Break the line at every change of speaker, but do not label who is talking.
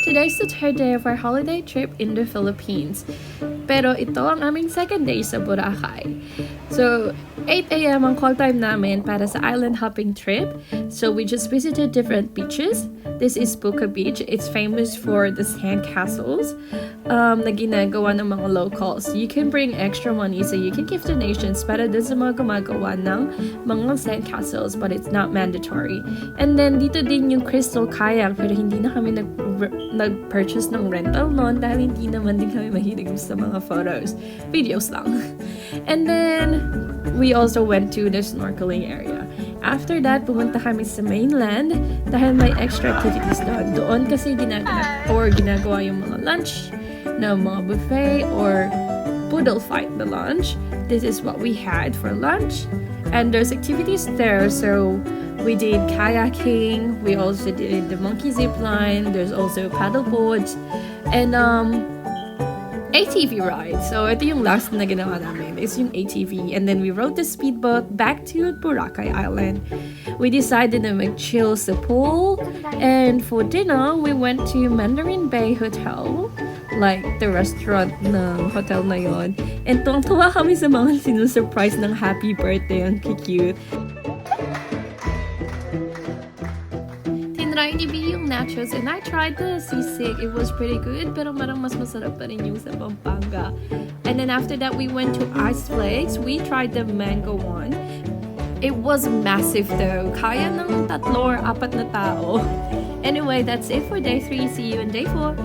Today's the third day of our holiday trip in the Philippines. Pero ito ang aming second day sa Boracay. So, 8 a.m. ang call time namin para sa island hopping trip. So, we just visited different beaches. This is Buca Beach. It's famous for the sand castles na ginagawa ng mga locals. You can bring extra money so you can give donations para dun sa mga gumagawa ng mga sand castles, but it's not mandatory. And then, dito din yung crystal kayak, pero hindi na kami nag-purchase ng rental noon dahil hindi naman din kami mahilig sa mga photos. Videos lang. And then, we also went to the snorkeling area. After that, pumunta kami sa mainland dahil may extra activities doon. Doon kasi ginagawa yung mga lunch na mga buffet or poodle fight the lunch. This is what we had for lunch. And there's activities there. So we did kayaking. We also did the monkey zip line. There's also paddle boards. And ATV ride. So, ito yung last na ginawa namin. Is yung ATV. And then we rode the speedboat back to Boracay Island. We decided to mag-chill sa pool. And for dinner, we went to Mandarin Bay Hotel. Like, the restaurant ng hotel na yon. And tuwang-tuwa kami sa mga sinusurprise ng happy birthday. Ang cute. Tinry ni B yung nachos and I tried the sisig. It was pretty good, pero marang mas masarap pa rin yung sa Pampanga. And then after that, we went to Ice Flakes. We tried the mango one. It was massive though. Kaya ng 3 or 4 na tao. Anyway, that's it for day 3. See you in day 4.